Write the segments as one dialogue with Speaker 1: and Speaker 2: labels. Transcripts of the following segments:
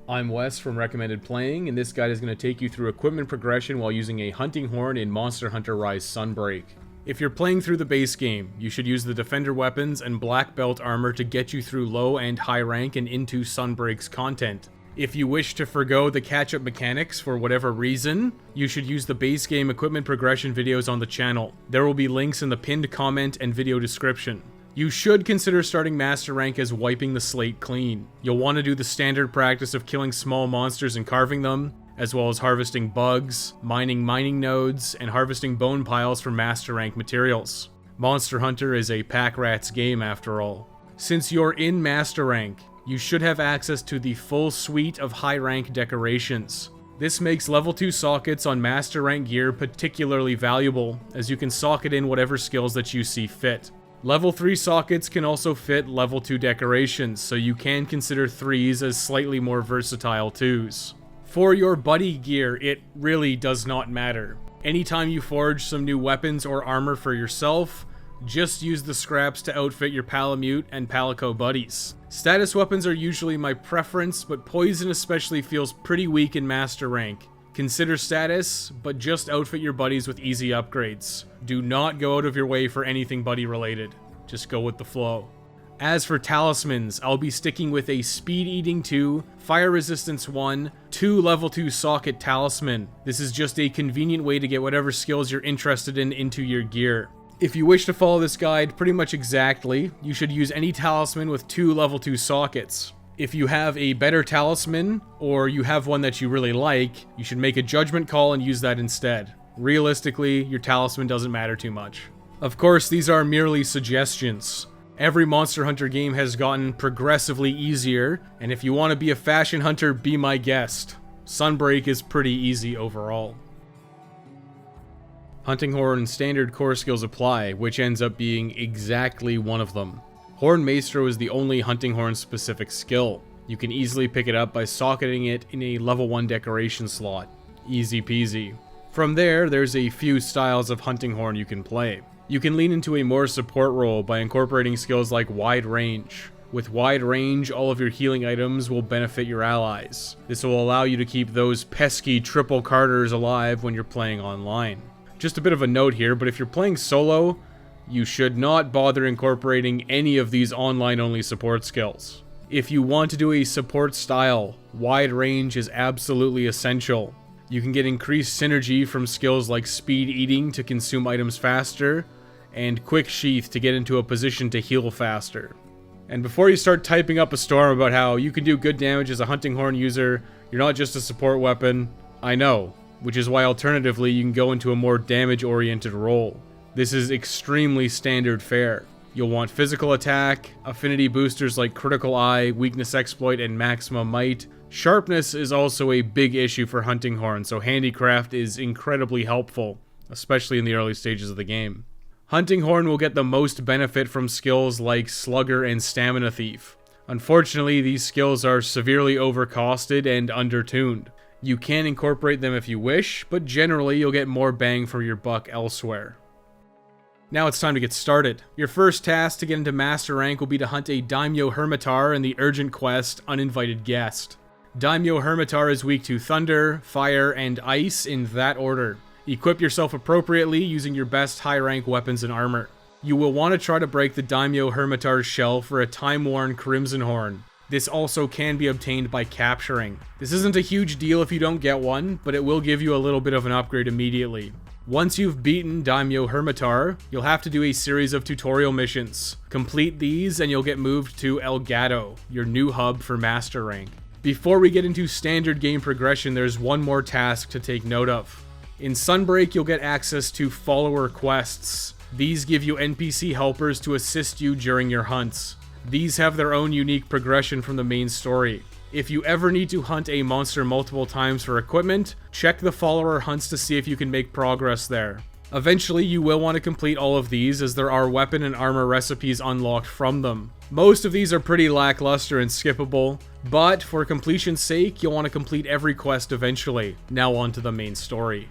Speaker 1: I'm Wes from Recommended Playing, and this guide is going to take you through equipment progression while using a hunting horn in Monster Hunter Rise Sunbreak. If you're playing through the base game, you should use the defender weapons and black belt armor to get you through low and high rank and into Sunbreak's content. If you wish to forgo the catch-up mechanics for whatever reason, you should use the base game equipment progression videos on the channel. There will be links in the pinned comment and video description. You should consider starting Master Rank as wiping the slate clean. You'll want to do the standard practice of killing small monsters and carving them, as well as harvesting bugs, mining nodes, and harvesting bone piles for Master Rank materials. Monster Hunter is a pack rat's game after all. Since you're in Master Rank, you should have access to the full suite of high rank decorations. This makes level 2 sockets on Master Rank gear particularly valuable, as you can socket in whatever skills that you see fit. Level 3 sockets can also fit level 2 decorations, so you can consider 3s as slightly more versatile 2s. For your buddy gear, it really does not matter. Anytime you forge some new weapons or armor for yourself, just use the scraps to outfit your Palamute and Palico buddies. Status weapons are usually my preference, but Poison especially feels pretty weak in Master Rank. Consider status, but just outfit your buddies with easy upgrades. Do not go out of your way for anything buddy related. Just go with the flow. As for talismans, I'll be sticking with a Speed Eating 2, Fire Resistance 1, 2 level 2 socket talisman. This is just a convenient way to get whatever skills you're interested in into your gear. If you wish to follow this guide pretty much exactly, you should use any talisman with 2 level 2 sockets. If you have a better talisman, or you have one that you really like, you should make a judgment call and use that instead. Realistically, your talisman doesn't matter too much. Of course, these are merely suggestions. Every Monster Hunter game has gotten progressively easier, and if you want to be a fashion hunter, be my guest. Sunbreak is pretty easy overall. Hunting Horn and standard core skills apply, which ends up being exactly one of them. Horn Maestro is the only Hunting Horn specific skill. You can easily pick it up by socketing it in a level 1 decoration slot. Easy peasy. From there, there's a few styles of Hunting Horn you can play. You can lean into a more support role by incorporating skills like Wide Range. With Wide Range, all of your healing items will benefit your allies. This will allow you to keep those pesky triple Carters alive when you're playing online. Just a bit of a note here, but if you're playing solo, you should not bother incorporating any of these online-only support skills. If you want to do a support style, Wide Range is absolutely essential. You can get increased synergy from skills like Speed Eating to consume items faster, and Quick Sheath to get into a position to heal faster. And before you start typing up a storm about how you can do good damage as a Hunting Horn user, you're not just a support weapon, I know, which is why alternatively you can go into a more damage-oriented role. This is extremely standard fare. You'll want physical attack, affinity boosters like Critical Eye, Weakness Exploit, and Maximum Might. Sharpness is also a big issue for Hunting Horn, so Handicraft is incredibly helpful, especially in the early stages of the game. Hunting Horn will get the most benefit from skills like Slugger and Stamina Thief. Unfortunately, these skills are severely overcosted and undertuned. You can incorporate them if you wish, but generally you'll get more bang for your buck elsewhere. Now it's time to get started. Your first task to get into Master Rank will be to hunt a Daimyo Hermitar in the urgent quest, Uninvited Guest. Daimyo Hermitar is weak to Thunder, Fire, and Ice in that order. Equip yourself appropriately using your best high rank weapons and armor. You will want to try to break the Daimyo Hermitar's shell for a time-worn Crimson Horn. This also can be obtained by capturing. This isn't a huge deal if you don't get one, but it will give you a little bit of an upgrade immediately. Once you've beaten Daimyo Hermitar, you'll have to do a series of tutorial missions. Complete these and you'll get moved to Elgato, your new hub for Master Rank. Before we get into standard game progression, there's one more task to take note of. In Sunbreak, you'll get access to follower quests. These give you NPC helpers to assist you during your hunts. These have their own unique progression from the main story. If you ever need to hunt a monster multiple times for equipment, check the follower hunts to see if you can make progress there. Eventually, you will want to complete all of these as there are weapon and armor recipes unlocked from them. Most of these are pretty lackluster and skippable, but for completion's sake, you'll want to complete every quest eventually. Now on to the main story.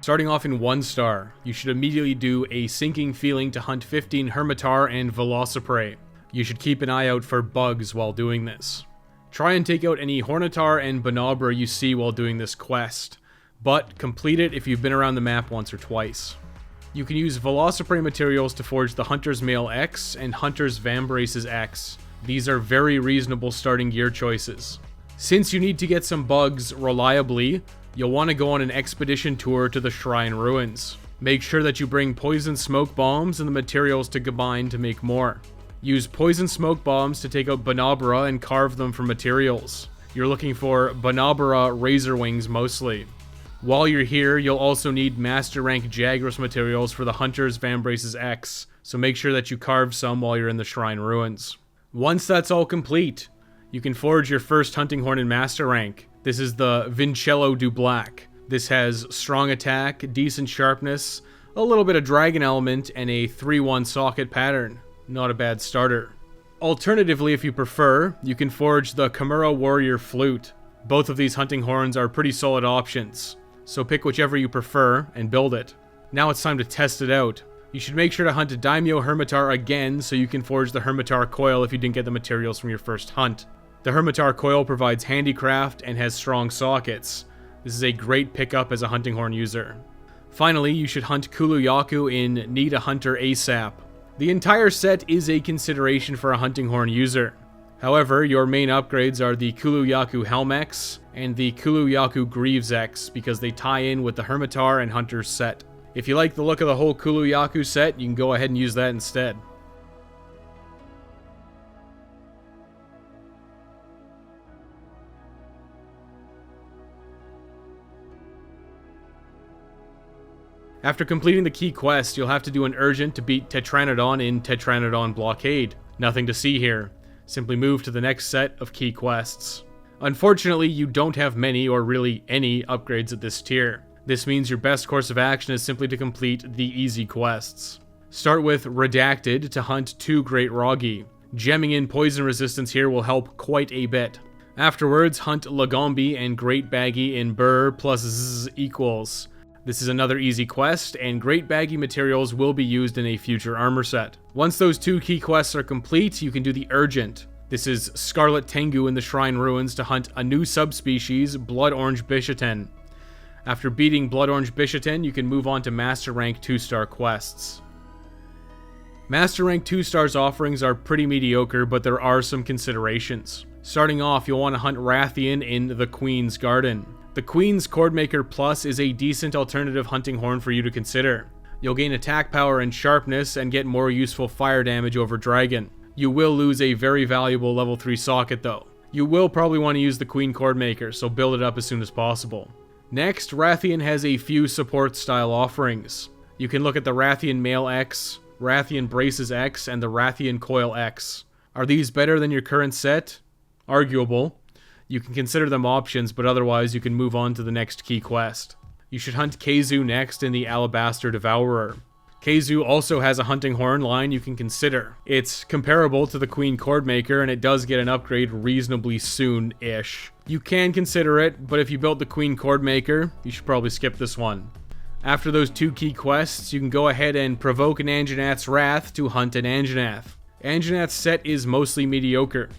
Speaker 1: Starting off in 1 star, you should immediately do a Sinking Feeling to hunt 15 Hermitar and Velociprey. You should keep an eye out for bugs while doing this. Try and take out any Hornitar and Banabra you see while doing this quest, but complete it if you've been around the map once or twice. You can use Velociprey materials to forge the Hunter's Mail X and Hunter's Vambraces X. These are very reasonable starting gear choices. Since you need to get some bugs reliably, you'll want to go on an expedition tour to the Shrine Ruins. Make sure that you bring poison smoke bombs and the materials to combine to make more. Use poison smoke bombs to take out Banabra and carve them from materials. You're looking for Banabra Razor Wings mostly. While you're here, you'll also need Master Rank Jagras materials for the Hunter's Vambraces X, so make sure that you carve some while you're in the Shrine Ruins. Once that's all complete, you can forge your first hunting horn in Master Rank. This is the Vincello du Black. This has strong attack, decent sharpness, a little bit of dragon element, and a 3-1 socket pattern. Not a bad starter. Alternatively, if you prefer, you can forge the Kimura Warrior Flute. Both of these hunting horns are pretty solid options, so pick whichever you prefer and build it. Now it's time to test it out. You should make sure to hunt a Daimyo Hermitar again so you can forge the Hermitar Coil if you didn't get the materials from your first hunt. The Hermitar Coil provides handicraft and has strong sockets. This is a great pickup as a hunting horn user. Finally, you should hunt Kuluyaku in Need a Hunter ASAP. The entire set is a consideration for a hunting horn user. However, your main upgrades are the Kuluyaku Helmex and the Kuluyaku Greaves X because they tie in with the Hermitar and Hunter's set. If you like the look of the whole Kuluyaku set, you can go ahead and use that instead. After completing the key quest, you'll have to do an urgent to beat Tetranodon in Tetranodon Blockade. Nothing to see here. Simply move to the next set of key quests. Unfortunately, you don't have many or really any upgrades at this tier. This means your best course of action is simply to complete the easy quests. Start with Redacted to hunt 2 Great Rogi. Gemming in poison resistance here will help quite a bit. Afterwards, hunt Lagombi and Great Baggy in Burr plus Zzz equals. This is another easy quest, and Great Baggy materials will be used in a future armor set. Once those 2 key quests are complete, you can do the Urgent. This is Scarlet Tengu in the Shrine Ruins to hunt a new subspecies, Blood Orange Bishaten. After beating Blood Orange Bishaten, you can move on to Master Rank 2-star quests. Master Rank 2-stars offerings are pretty mediocre, but there are some considerations. Starting off, you'll want to hunt Rathian in the Queen's Garden. The Queen's Cordmaker Plus is a decent alternative hunting horn for you to consider. You'll gain attack power and sharpness and get more useful fire damage over Dragon. You will lose a very valuable level 3 socket though. You will probably want to use the Queen Cordmaker, so build it up as soon as possible. Next, Rathian has a few support style offerings. You can look at the Rathian Mail X, Rathian Braces X, and the Rathian Coil X. Are these better than your current set? Arguable. You can consider them options, but otherwise you can move on to the next key quest. You should hunt Keizu next in the Alabaster Devourer. Keizu also has a hunting horn line you can consider. It's comparable to the Queen Cordmaker, and it does get an upgrade reasonably soon-ish. You can consider it, but if you built the Queen Cordmaker, you should probably skip this one. After those 2 key quests, you can go ahead and provoke an Anjanath's Wrath to hunt an Anjanath. Anjanath's set is mostly mediocre,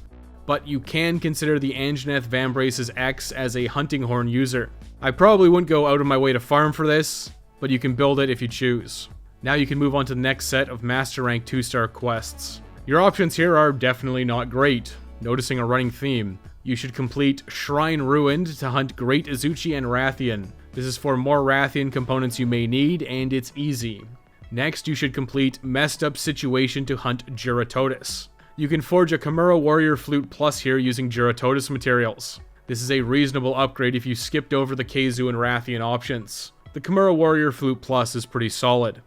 Speaker 1: but you can consider the Anjanath Vambraces X as a hunting horn user. I probably wouldn't go out of my way to farm for this, but you can build it if you choose. Now you can move on to the next set of Master Rank 2-star quests. Your options here are definitely not great. Noticing a running theme. You should complete Shrine Ruined to hunt Great Izuchi and Rathian. This is for more Rathian components you may need, and it's easy. Next, you should complete Messed Up Situation to hunt Juratotus. You can forge a Kimura Warrior Flute Plus here using Juratotus materials. This is a reasonable upgrade if you skipped over the Keizu and Rathian options. The Kimura Warrior Flute Plus is pretty solid.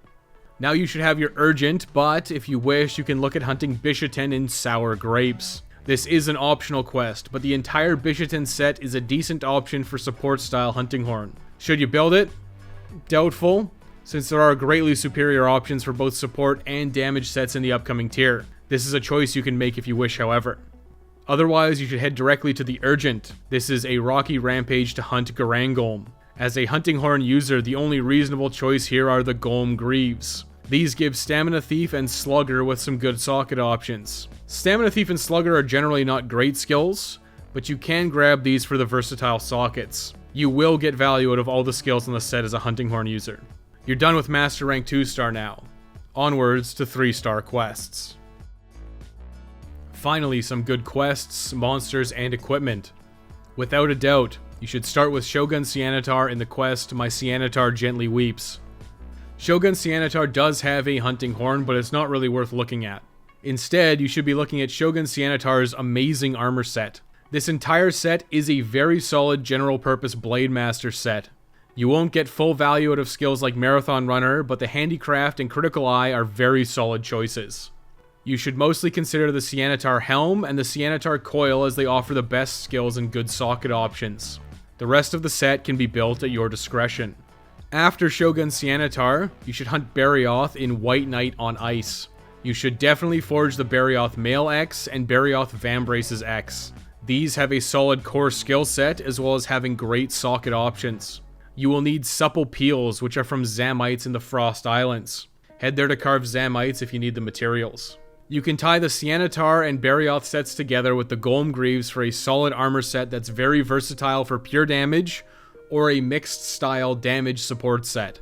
Speaker 1: Now you should have your Urgent, but if you wish, you can look at hunting Bishaten in Sour Grapes. This is an optional quest, but the entire Bishaten set is a decent option for support-style hunting horn. Should you build it? Doubtful, since there are greatly superior options for both support and damage sets in the upcoming tier. This is a choice you can make if you wish, however. Otherwise, you should head directly to the Urgent. This is a rocky rampage to hunt Garangolm. As a hunting horn user, the only reasonable choice here are the Golem Greaves. These give Stamina Thief and Slugger with some good socket options. Stamina Thief and Slugger are generally not great skills, but you can grab these for the versatile sockets. You will get value out of all the skills on the set as a hunting horn user. You're done with Master Rank 2-star now. Onwards to 3-star quests. Finally, some good quests, monsters, and equipment. Without a doubt, you should start with Shogun Cianatar in the quest My Cianatar Gently Weeps. Shogun Cianatar does have a hunting horn, but it's not really worth looking at. Instead, you should be looking at Shogun Cianatar's amazing armor set. This entire set is a very solid general-purpose Blade Master set. You won't get full value out of skills like Marathon Runner, but the Handicraft and Critical Eye are very solid choices. You should mostly consider the Cianatar Helm and the Cianatar Coil as they offer the best skills and good socket options. The rest of the set can be built at your discretion. After Shogun Cianatar, you should hunt Barioth in White Knight on Ice. You should definitely forge the Barioth Male X and Barioth Vambraces X. These have a solid core skill set as well as having great socket options. You will need Supple Peels, which are from Zamites in the Frost Islands. Head there to carve Zamites if you need the materials. You can tie the Cianatar and Barioth sets together with the Golem Greaves for a solid armor set that's very versatile for pure damage, or a mixed style damage support set.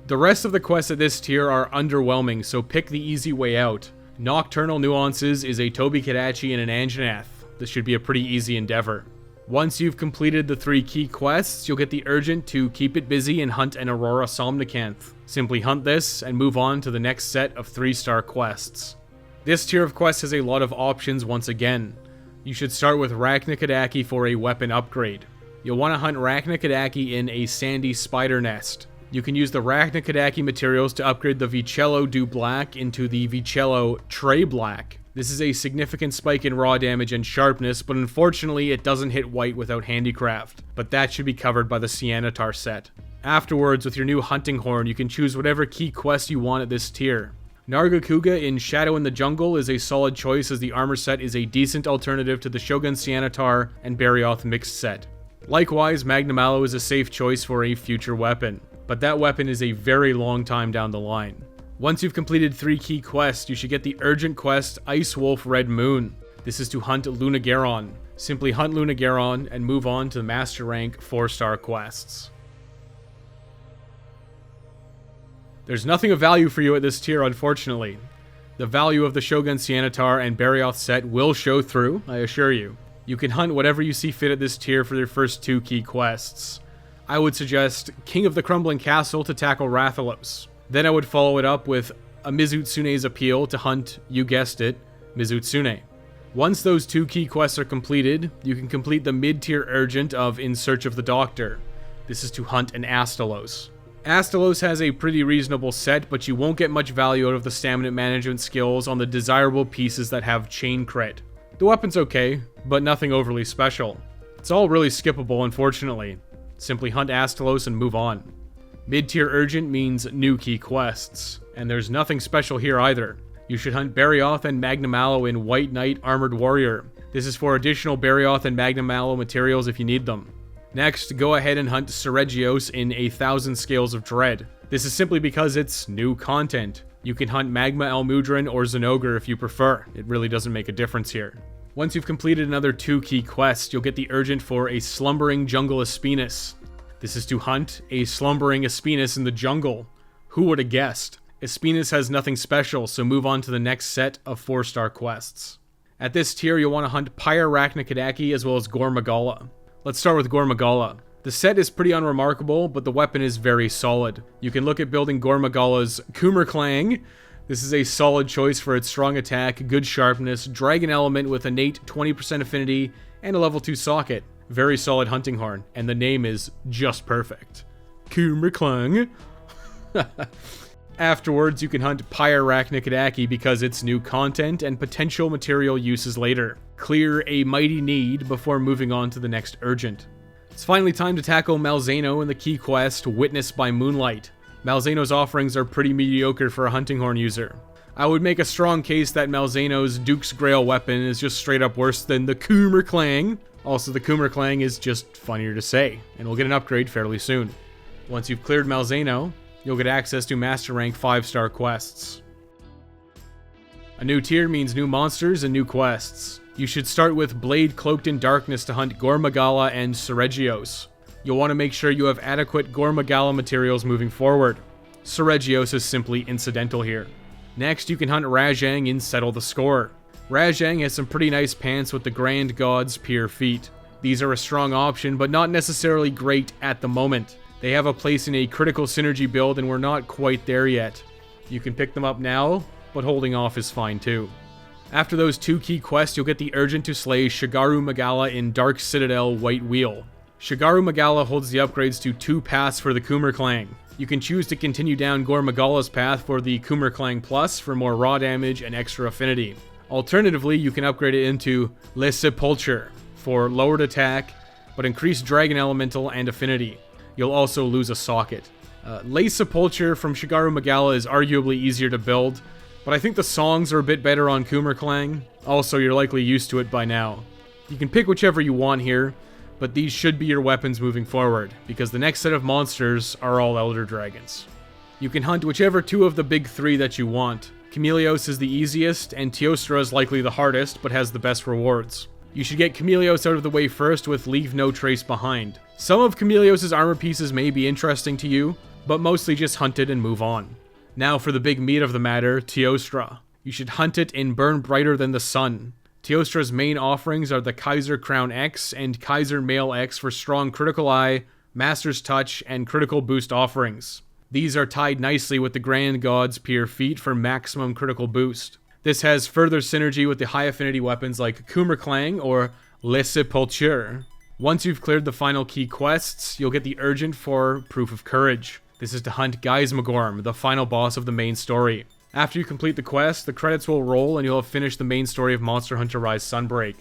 Speaker 1: The rest of the quests at this tier are underwhelming, so pick the easy way out. Nocturnal Nuances is a Tobi Kadachi and an Anjanath. This should be a pretty easy endeavor. Once you've completed the 3 key quests, you'll get the urgent to keep it busy and hunt an Aurora Somnicanth. Simply hunt this and move on to the next set of 3-star quests. This tier of quests has a lot of options once again. You should start with Rachnikadaki for a weapon upgrade. You'll want to hunt Rachnikadaki in a sandy spider nest. You can use the Rachnikadaki materials to upgrade the Vicello Do Black into the Vicello Trey Black. This is a significant spike in raw damage and sharpness, but unfortunately it doesn't hit white without handicraft, but that should be covered by the Cianatar set. Afterwards, with your new hunting horn, you can choose whatever key quest you want at this tier. Nargacuga in Shadow in the Jungle is a solid choice as the armor set is a decent alternative to the Shogun Cianatar and Barioth mixed set. Likewise, Magnamallow is a safe choice for a future weapon, but that weapon is a very long time down the line. Once you've completed 3 key quests, you should get the urgent quest Ice Wolf Red Moon. This is to hunt Lunagaron. Simply hunt Lunagaron and move on to the Master Rank 4-star quests. There's nothing of value for you at this tier, unfortunately. The value of the Shogun Cianatar and Barioth set will show through, I assure you. You can hunt whatever you see fit at this tier for your first 2 key quests. I would suggest King of the Crumbling Castle to tackle Rathalos. Then I would follow it up with a Mizutsune's Appeal to hunt, you guessed it, Mizutsune. Once those 2 key quests are completed, you can complete the mid-tier urgent of In Search of the Doctor. This is to hunt an Astalos. Astalos has a pretty reasonable set, but you won't get much value out of the stamina management skills on the desirable pieces that have chain crit. The weapon's okay, but nothing overly special. It's all really skippable, unfortunately. Simply hunt Astalos and move on. Mid-tier urgent means new key quests, and there's nothing special here either. You should hunt Barioth and Magnamallow in White Knight Armored Warrior. This is for additional Barioth and Magnamallow materials if you need them. Next, go ahead and hunt Seregios in 1,000 Scales of Dread. This is simply because it's new content. You can hunt Magma Almudron or Zinogre if you prefer. It really doesn't make a difference here. Once you've completed another 2 key quests, you'll get the urgent for a Slumbering Jungle Espinus. This is to hunt a Slumbering Espinus in the jungle. Who would have guessed? Espinus has nothing special, so move on to the next set of 4-star quests. At this tier, you'll want to hunt Pyre Rachnikadaki as well as Gormagala. Let's start with Gormagala. The set is pretty unremarkable, but the weapon is very solid. You can look at building Gormagala's Kummerklang. This is a solid choice for its strong attack, good sharpness, dragon element with innate 20% affinity, and a level 2 socket. Very solid hunting horn, and the name is just perfect. Kummerklang. Afterwards, you can hunt Pyre Rachnikadaki because it's new content and potential material uses later. Clear a mighty need before moving on to the next urgent. It's finally time to tackle Malzeno in the key quest Witness by Moonlight. Malzeno's offerings are pretty mediocre for a hunting horn user. I would make a strong case that Malzeno's Duke's Grail weapon is just straight up worse than the Kummerklang. Also, the Kummerklang is just funnier to say, and we'll get an upgrade fairly soon. Once you've cleared Malzeno, you'll get access to Master Rank 5-star quests. A new tier means new monsters and new quests. You should start with Blade Cloaked in Darkness to hunt Gormagala and Seregios. You'll want to make sure you have adequate Gormagala materials moving forward. Seregios is simply incidental here. Next, you can hunt Rajang in Settle the Score. Rajang has some pretty nice pants with the Grand God's Pure Feet. These are a strong option, but not necessarily great at the moment. They have a place in a critical synergy build, and we're not quite there yet. You can pick them up now, but holding off is fine too. After those 2 key quests, you'll get the urgent to slay Shigaru Magala in Dark Citadel White Wheel. Shigaru Magala holds the upgrades to 2 paths for the Kummerklang. You can choose to continue down Gormagala's path for the Kummerklang Plus for more raw damage and extra affinity. Alternatively, you can upgrade it into Le Sepulture for lowered attack, but increased Dragon Elemental and affinity. You'll also lose a socket. Le Sepulture from Shigaru Magala is arguably easier to build, but I think the songs are a bit better on Kummerklang. Also, you're likely used to it by now. You can pick whichever you want here, but these should be your weapons moving forward, because the next set of monsters are all Elder Dragons. You can hunt whichever 2 of the big 3 that you want. Chameleos is the easiest, and Teostra is likely the hardest, but has the best rewards. You should get Chameleos out of the way first with Leave No Trace behind. Some of Chameleos' armor pieces may be interesting to you, but mostly just hunt it and move on. Now for the big meat of the matter, Teostra. You should hunt it in Burn Brighter Than the Sun. Teostra's main offerings are the Kaiser Crown X and Kaiser Mail X for strong critical eye, Master's Touch, and critical boost offerings. These are tied nicely with the Grand God's Pure Feet for maximum critical boost. This has further synergy with the high affinity weapons like Kummerklang or Le Sepulture. Once you've cleared the final key quests, you'll get the urgent for Proof of Courage. This is to hunt Geismagorm, the final boss of the main story. After you complete the quest, the credits will roll and you'll have finished the main story of Monster Hunter Rise Sunbreak.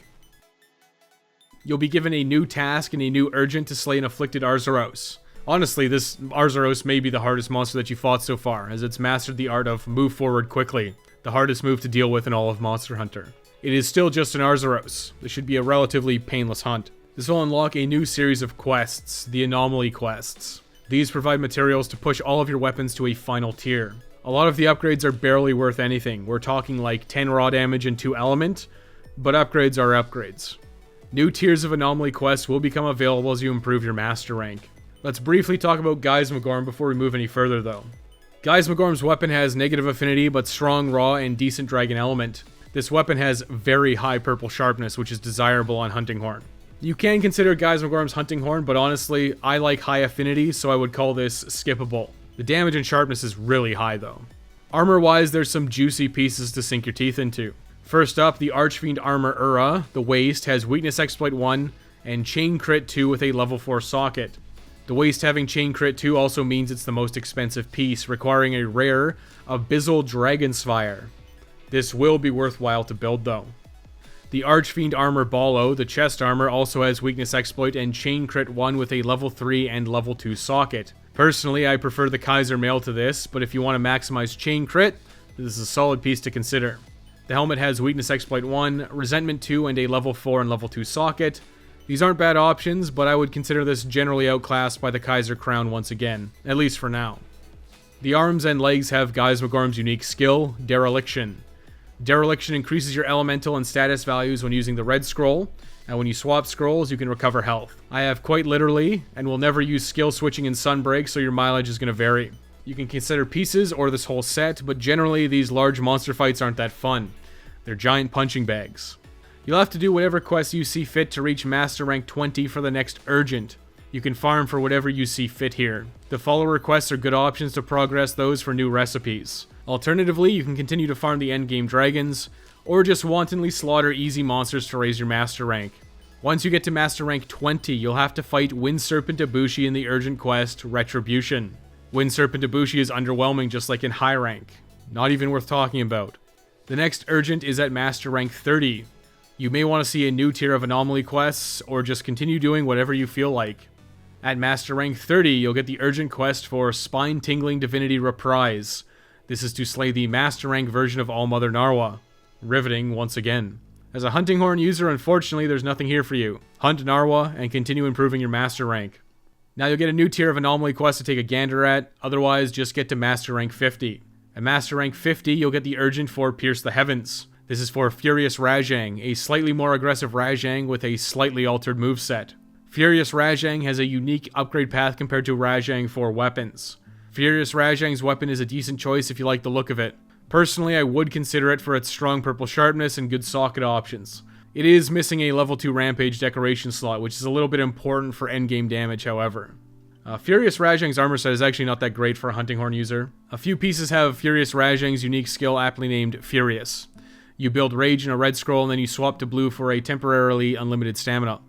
Speaker 1: You'll be given a new task and a new urgent to slay an afflicted Arzuros. Honestly, this Arzuros may be the hardest monster that you fought so far, as it's mastered the art of move forward quickly, the hardest move to deal with in all of Monster Hunter. It is still just an Arzuros. This should be a relatively painless hunt. This will unlock a new series of quests, the Anomaly quests. These provide materials to push all of your weapons to a final tier. A lot of the upgrades are barely worth anything. We're talking like 10 raw damage and 2 element, but upgrades are upgrades. New tiers of Anomaly quests will become available as you improve your master rank. Let's briefly talk about Geismagorm before we move any further though. Geismagorm's weapon has negative affinity but strong raw and decent dragon element. This weapon has very high purple sharpness, which is desirable on Hunting Horn. You can consider Geismagorm's Hunting Horn, but honestly, I like high affinity, so I would call this skippable. The damage and sharpness is really high though. Armor-wise, there's some juicy pieces to sink your teeth into. First up, the Archfiend Armor Ura, the Waist, has Weakness Exploit 1 and Chain Crit 2 with a level 4 socket. The Waist having Chain Crit 2 also means it's the most expensive piece, requiring a rare Abyssal Dragonspire. This will be worthwhile to build though. The Archfiend Armor Ballo, the chest armor, also has Weakness Exploit and Chain Crit 1 with a level 3 and level 2 socket. Personally, I prefer the Kaiser Mail to this, but if you want to maximize Chain Crit, this is a solid piece to consider. The helmet has Weakness Exploit 1, Resentment 2, and a level 4 and level 2 socket. These aren't bad options, but I would consider this generally outclassed by the Kaiser Crown once again, at least for now. The arms and legs have Geismagorm's unique skill, Dereliction. Dereliction increases your elemental and status values when using the red scroll, and when you swap scrolls, you can recover health. I have quite literally, and will never use skill switching in Sunbreak, so your mileage is going to vary. You can consider pieces or this whole set, but generally these large monster fights aren't that fun. They're giant punching bags. You'll have to do whatever quests you see fit to reach Master Rank 20 for the next Urgent. You can farm for whatever you see fit here. The follower quests are good options to progress those for new recipes. Alternatively, you can continue to farm the endgame dragons, or just wantonly slaughter easy monsters to raise your Master Rank. Once you get to Master Rank 20, you'll have to fight Wind Serpent Ibushi in the urgent quest, Retribution. Wind Serpent Ibushi is underwhelming just like in high rank. Not even worth talking about. The next urgent is at Master Rank 30. You may want to see a new tier of anomaly quests, or just continue doing whatever you feel like. At Master Rank 30, you'll get the urgent quest for Spine-Tingling Divinity Reprise. This is to slay the Master Rank version of All-Mother Narwa. Riveting once again. As a Hunting Horn user, unfortunately, there's nothing here for you. Hunt Narwa and continue improving your Master Rank. Now you'll get a new tier of anomaly quests to take a gander at, otherwise just get to Master Rank 50. At Master Rank 50, you'll get the Urgent for Pierce the Heavens. This is for Furious Rajang, a slightly more aggressive Rajang with a slightly altered moveset. Furious Rajang has a unique upgrade path compared to Rajang for weapons. Furious Rajang's weapon is a decent choice if you like the look of it. Personally, I would consider it for its strong purple sharpness and good socket options. It is missing a level 2 Rampage decoration slot, which is a little bit important for endgame damage, however. Furious Rajang's armor set is actually not that great for a Hunting Horn user. A few pieces have Furious Rajang's unique skill aptly named Furious. You build Rage in a red scroll and then you swap to blue for a temporarily unlimited stamina,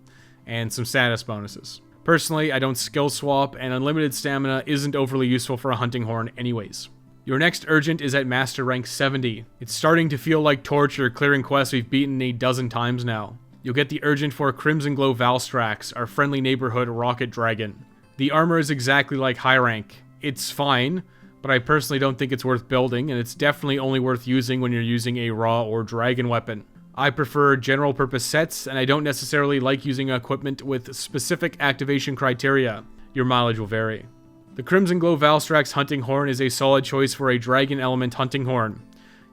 Speaker 1: and some status bonuses. Personally, I don't skill swap, and unlimited stamina isn't overly useful for a Hunting Horn anyways. Your next Urgent is at Master Rank 70. It's starting to feel like torture clearing quests we've beaten a dozen times now. You'll get the Urgent for Crimson Glow Valstrax, our friendly neighborhood rocket dragon. The armor is exactly like high rank. It's fine, but I personally don't think it's worth building, and it's definitely only worth using when you're using a raw or dragon weapon. I prefer general purpose sets, and I don't necessarily like using equipment with specific activation criteria. Your mileage will vary. The Crimson Glow Valstrax Hunting Horn is a solid choice for a Dragon Element Hunting Horn.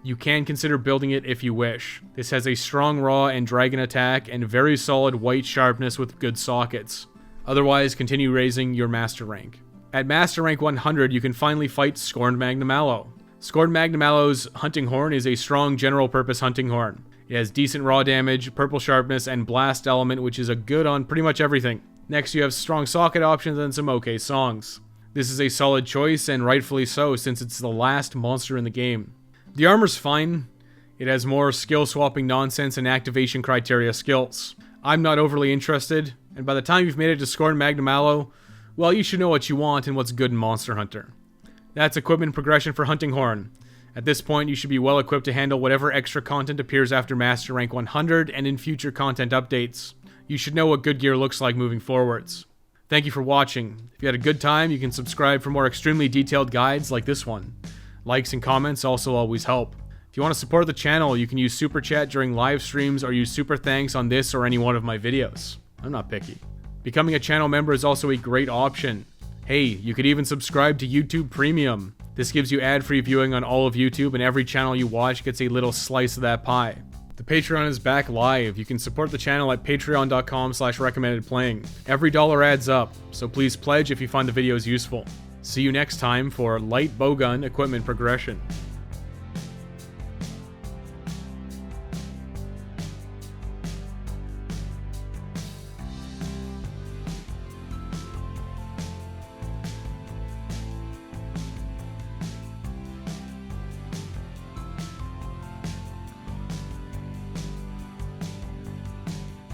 Speaker 1: You can consider building it if you wish. This has a strong raw and dragon attack and very solid white sharpness with good sockets. Otherwise, continue raising your Master Rank. At Master Rank 100, you can finally fight Scorned Magnamallow. Scorned Magnamallow's Hunting Horn is a strong general purpose hunting horn. It has decent raw damage, purple sharpness, and blast element, which is a good on pretty much everything. Next, you have strong socket options and some okay songs. This is a solid choice, and rightfully so, since it's the last monster in the game. The armor's fine. It has more skill-swapping nonsense and activation criteria skills. I'm not overly interested, and by the time you've made it to Scorned Magnamallow, well, you should know what you want and what's good in Monster Hunter. That's equipment progression for Hunting Horn. At this point, you should be well equipped to handle whatever extra content appears after Master Rank 100 and in future content updates. You should know what good gear looks like moving forwards. Thank you for watching. If you had a good time, you can subscribe for more extremely detailed guides like this one. Likes and comments also always help. If you want to support the channel, you can use Super Chat during live streams or use Super Thanks on this or any one of my videos. I'm not picky. Becoming a channel member is also a great option. Hey, you could even subscribe to YouTube Premium. This gives you ad-free viewing on all of YouTube, and every channel you watch gets a little slice of that pie. The Patreon is back live. You can support the channel at patreon.com/recommendedplaying. Every dollar adds up, so please pledge if you find the videos useful. See you next time for light bowgun equipment progression.